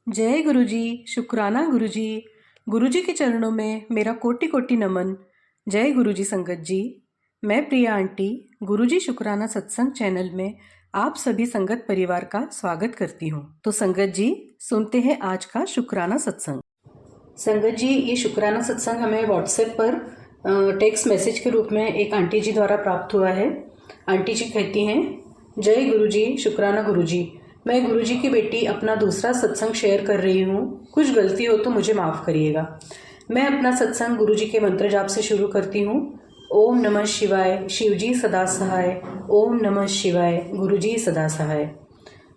जय गुरुजी। शुक्राना गुरुजी। गुरुजी के चरणों में मेरा कोटि कोटि नमन। जय गुरुजी संगत जी। मैं प्रिया आंटी गुरुजी शुक्राना सत्संग चैनल में आप सभी संगत परिवार का स्वागत करती हूँ। तो संगत जी सुनते हैं आज का शुक्राना सत्संग। संगत जी, ये शुक्राना सत्संग हमें व्हाट्सएप पर टेक्स्ट मैसेज के रूप में एक आंटी जी द्वारा प्राप्त हुआ है। आंटी जी कहती हैं, जय गुरुजी शुक्राना गुरुजी। मैं गुरुजी की बेटी अपना दूसरा सत्संग शेयर कर रही हूँ। कुछ गलती हो तो मुझे माफ़ करिएगा। मैं अपना सत्संग गुरुजी के मंत्र जाप से शुरू करती हूँ। ओम नमः शिवाय, शिवजी सदा सहाय। ओम नमः शिवाय, गुरुजी सदा सहाय।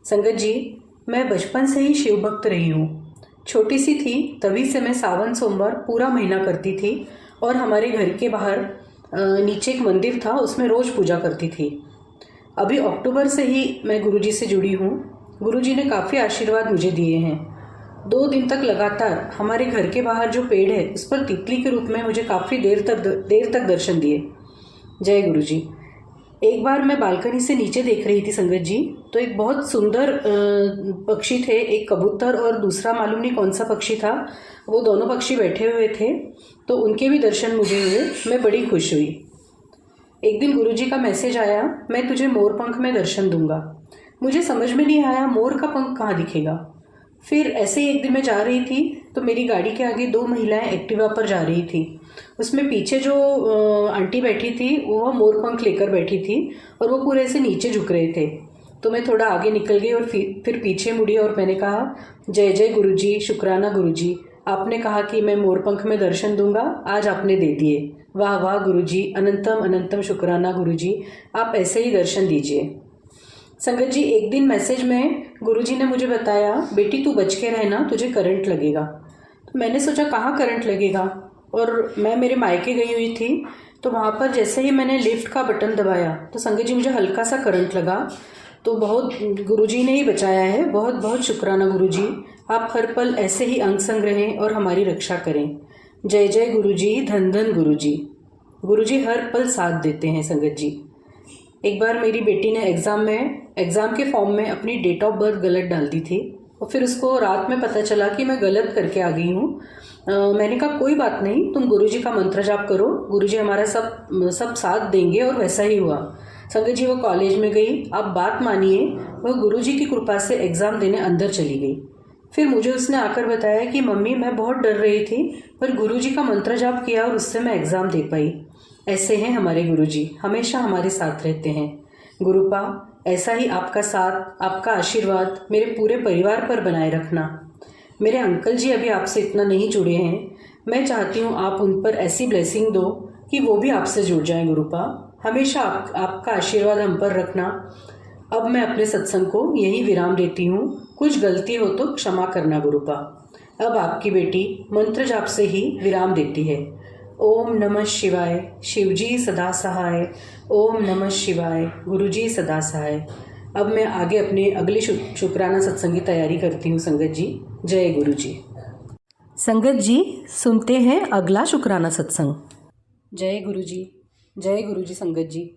संगत जी, मैं बचपन से ही शिव भक्त रही हूँ। छोटी सी थी तभी से मैं सावन सोमवार पूरा महीना करती थी और हमारे घर के बाहर नीचे एक मंदिर था, उसमें रोज पूजा करती थी। अभी अक्टूबर से ही मैं गुरुजी से जुड़ी हूँ। गुरुजी ने काफ़ी आशीर्वाद मुझे दिए हैं। 2 दिन तक लगातार हमारे घर के बाहर जो पेड़ है उस पर तितली के रूप में मुझे काफ़ी देर तक दर्शन दिए। जय गुरुजी। एक बार मैं बालकनी से नीचे देख रही थी संगत जी, तो एक बहुत सुंदर पक्षी थे, एक कबूतर और दूसरा मालूम नहीं कौन सा पक्षी था। वो दोनों पक्षी बैठे हुए थे, तो उनके भी दर्शन मुझे हुए। मैं बड़ी खुश हुई। एक दिन गुरुजी का मैसेज आया, मैं तुझे मोर पंख में दर्शन दूंगा। मुझे समझ में नहीं आया मोर का पंख कहाँ दिखेगा। फिर ऐसे ही एक दिन मैं जा रही थी तो मेरी गाड़ी के आगे 2 महिलाएं एक्टिवा पर जा रही थी। उसमें पीछे जो आंटी बैठी थी वो मोर पंख लेकर बैठी थी और वो पूरे ऐसे नीचे झुक रहे थे। तो मैं थोड़ा आगे निकल गई और फिर पीछे मुड़ी और मैंने कहा, जय जय गुरुजी शुक्राना गुरुजी। आपने कहा कि मैं मोरपंख में दर्शन दूंगा, आज आपने दे दिए। वाह वाह गुरुजी, अनंतम अनंतम शुक्राना गुरुजी। आप ऐसे ही दर्शन दीजिए। संगत जी, एक दिन मैसेज में गुरुजी ने मुझे बताया, बेटी तू बच के रहना, तुझे करंट लगेगा। तो मैंने सोचा कहाँ करंट लगेगा, और मैं मेरे मायके गई हुई थी। तो वहाँ पर जैसे ही मैंने लिफ्ट का बटन दबाया तो संगत जी मुझे हल्का सा करंट लगा। तो बहुत गुरुजी ने ही बचाया है। बहुत बहुत शुक्राना गुरुजी। आप हर पल ऐसे ही अंग संग रहें और हमारी रक्षा करें। जय जय गुरुजी, धन धन गुरुजी। गुरुजी हर पल साथ देते हैं संगत जी। एक बार मेरी बेटी ने एग्ज़ाम के फॉर्म में अपनी डेट ऑफ बर्थ गलत डाल दी थी और फिर उसको रात में पता चला कि मैं गलत करके आ गई हूँ। मैंने कहा कोई बात नहीं, तुम गुरुजी का मंत्र जाप करो, गुरुजी हमारा सब साथ देंगे, और वैसा ही हुआ। संगत जी वो कॉलेज में गई। आप बात मानिए, वह गुरुजी की कृपा से एग्ज़ाम देने अंदर चली गई। फिर मुझे उसने आकर बताया कि मम्मी मैं बहुत डर रही थी, पर गुरुजी का मंत्र जाप किया और उससे मैं एग्ज़ाम दे पाई। ऐसे हैं हमारे गुरुजी, हमेशा हमारे साथ रहते हैं। गुरुपा, ऐसा ही आपका साथ, आपका आशीर्वाद मेरे पूरे परिवार पर बनाए रखना। मेरे अंकल जी अभी आपसे इतना नहीं जुड़े हैं। मैं चाहती हूँ आप उन पर ऐसी ब्लेसिंग दो कि वो भी आपसे जुड़ जाएं। गुरुपा, हमेशा आपका आशीर्वाद हम पर रखना। अब मैं अपने सत्संग को यही विराम देती हूँ। कुछ गलती हो तो क्षमा करना गुरुपा। अब आपकी बेटी मंत्र जाप से ही विराम देती है। ओम नमः शिवाय, शिवजी सदा सहाय। ओम नमः शिवाय, गुरुजी सदा सहाय। अब मैं आगे अपने अगले शुक्राना सत्संग की तैयारी करती हूँ संगत जी। जय गुरु जी। संगत जी सुनते हैं अगला शुक्राना सत्संग। जय गुरु जी। जय गुरु जी। संगत जी,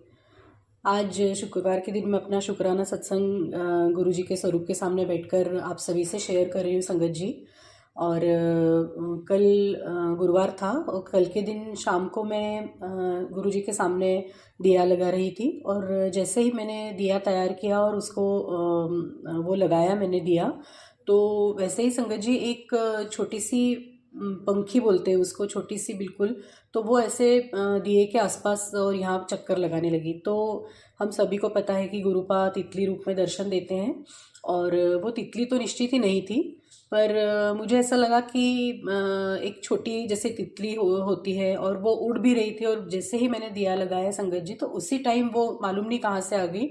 आज शुक्रवार के दिन मैं अपना शुक्राना सत्संग गुरु जी के स्वरूप के सामने बैठकर आप सभी से शेयर कर रही हूँ संगत जी। और कल गुरुवार था और कल के दिन शाम को मैं गुरु जी के सामने दिया लगा रही थी, और जैसे ही मैंने दिया तैयार किया और उसको वो लगाया मैंने दिया, तो वैसे ही संगत जी एक छोटी सी पंखी बोलते हैं उसको, छोटी सी बिल्कुल, तो वो ऐसे दिए के आसपास और यहाँ चक्कर लगाने लगी। तो हम सभी को पता है कि गुरुपा तितली रूप में दर्शन देते हैं, और वो तितली तो निश्चित ही नहीं थी, पर मुझे ऐसा लगा कि एक छोटी जैसे तितली होती है और वो उड़ भी रही थी, और जैसे ही मैंने दिया लगाया संगत जी तो उसी टाइम वो मालूम नहीं कहाँ से आ गई।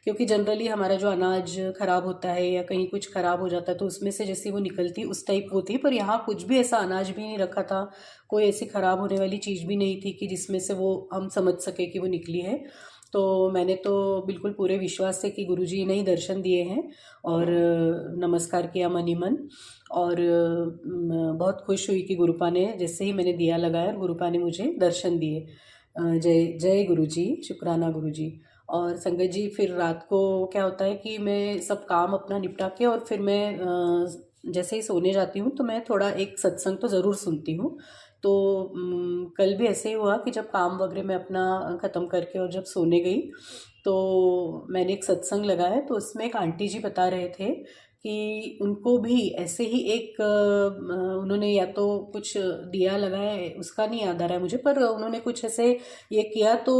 क्योंकि जनरली हमारा जो अनाज ख़राब होता है या कहीं कुछ ख़राब हो जाता है तो उसमें से जैसे वो निकलती उस टाइप वो थी, पर यहाँ कुछ भी ऐसा अनाज भी नहीं रखा था, कोई ऐसी ख़राब होने वाली चीज़ भी नहीं थी कि जिसमें से वो हम समझ सके कि वो निकली है। तो मैंने तो बिल्कुल पूरे विश्वास से कि गुरुजी ने ही दर्शन दिए हैं, और नमस्कार किया मनी मन, और बहुत खुश हुई कि गुरुपा ने जैसे ही मैंने दिया लगाया और गुरुपा ने मुझे दर्शन दिए। जय जय गुरुजी, शुक्राना गुरुजी। और संगत जी फिर रात को क्या होता है कि मैं सब काम अपना निपटा के और फिर मैं जैसे ही सोने जाती हूँ तो मैं थोड़ा एक सत्संग तो ज़रूर सुनती हूँ। तो कल भी ऐसे ही हुआ कि जब काम वगैरह मैं अपना ख़त्म करके और जब सोने गई तो मैंने एक सत्संग लगाया, तो उसमें एक आंटी जी बता रहे थे कि उनको भी ऐसे ही एक उन्होंने या तो कुछ दिया लगाया है, उसका नहीं याद आ रहा है मुझे, पर उन्होंने कुछ ऐसे ये किया तो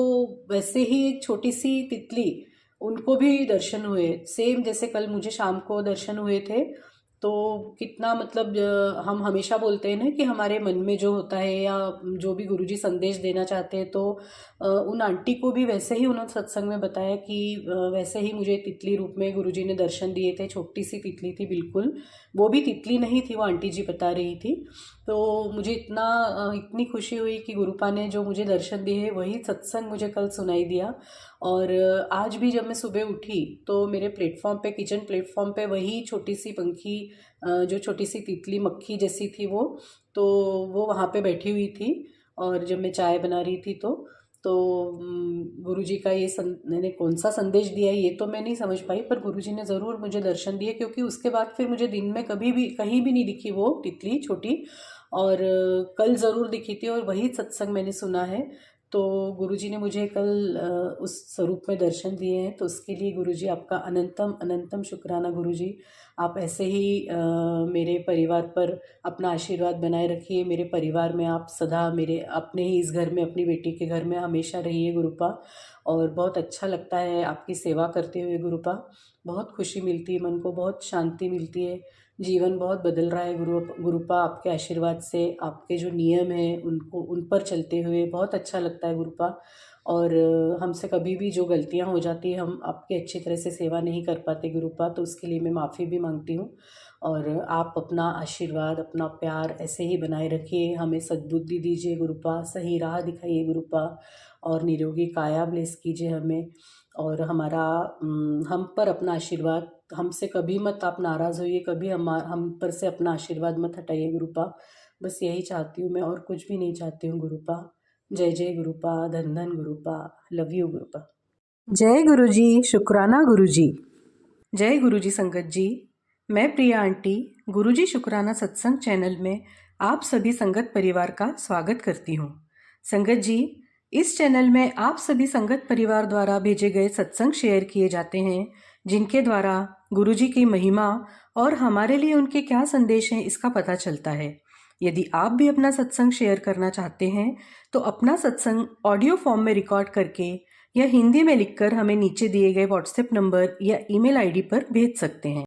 वैसे ही एक छोटी सी तितली उनको भी दर्शन हुए, सेम जैसे कल मुझे शाम को दर्शन हुए थे। तो कितना मतलब हम हमेशा बोलते हैं ना कि हमारे मन में जो होता है या जो भी गुरुजी संदेश देना चाहते हैं, तो उन आंटी को भी वैसे ही उन्होंने सत्संग में बताया कि वैसे ही मुझे तितली रूप में गुरुजी ने दर्शन दिए थे। छोटी सी तितली थी बिल्कुल, वो भी तितली नहीं थी, वो आंटी जी बता रही थी। तो मुझे इतनी खुशी हुई कि गुरुपा ने जो मुझे दर्शन दिए वही सत्संग मुझे कल सुनाई दिया। और आज भी जब मैं सुबह उठी तो मेरे प्लेटफॉर्म पे, किचन प्लेटफॉर्म पे वही छोटी सी पंखी, जो छोटी सी तितली मक्खी जैसी थी तो वो वहाँ पे बैठी हुई थी। और जब मैं चाय बना रही थी तो गुरुजी का मैंने कौन सा संदेश दिया ये तो मैं नहीं समझ पाई, पर गुरुजी ने ज़रूर मुझे दर्शन दिए, क्योंकि उसके बाद फिर मुझे दिन में कभी भी कहीं भी नहीं दिखी वो तितली छोटी। और कल ज़रूर दिखी थी और वही सत्संग मैंने सुना है। तो गुरुजी ने मुझे कल उस स्वरूप में दर्शन दिए हैं, तो उसके लिए गुरुजी आपका अनंतम अनंतम शुक्राना। गुरुजी आप ऐसे ही मेरे परिवार पर अपना आशीर्वाद बनाए रखिए। मेरे परिवार में आप सदा, मेरे अपने ही इस घर में, अपनी बेटी के घर में हमेशा रहिए गुरुपा। और बहुत अच्छा लगता है आपकी सेवा करते हुए गुरुपा, बहुत खुशी मिलती है, मन को बहुत शांति मिलती है। जीवन बहुत बदल रहा है गुरुपा आपके आशीर्वाद से। आपके जो नियम हैं उनको, उन पर चलते हुए बहुत अच्छा लगता है गुरुपा। और हमसे कभी भी जो गलतियां हो जाती हैं, हम आपकी अच्छी तरह से सेवा नहीं कर पाते गुरुपा, तो उसके लिए मैं माफ़ी भी मांगती हूँ। और आप अपना आशीर्वाद, अपना प्यार ऐसे ही बनाए रखिए, हमें सद्बुद्धि दीजिए गुरुपा, सही राह दिखाइए गुरुपा, और निरोगी काया ब्लेस कीजिए हमें। और हम पर अपना आशीर्वाद, हमसे कभी मत आप नाराज़ होइए, कभी हम पर से अपना आशीर्वाद मत हटाइए गुरुपा। बस यही चाहती हूँ मैं, और कुछ भी नहीं चाहती हूँ गुरुपा। जय जय गुरुपा, धन धन गुरुपा, लव यू गुरुपा। जय गुरुजी, शुक्राना गुरुजी। जय गुरुजी संगत जी। मैं प्रिया आंटी गुरुजी शुक्राना सत्संग चैनल में आप सभी संगत परिवार का स्वागत करती हूँ। संगत जी, इस चैनल में आप सभी संगत परिवार द्वारा भेजे गए सत्संग शेयर किए जाते हैं, जिनके द्वारा गुरुजी की महिमा और हमारे लिए उनके क्या संदेश हैं इसका पता चलता है। यदि आप भी अपना सत्संग शेयर करना चाहते हैं तो अपना सत्संग ऑडियो फॉर्म में रिकॉर्ड करके या हिंदी में लिखकर हमें नीचे दिए गए व्हाट्सएप नंबर या ईमेल आईडी पर भेज सकते हैं।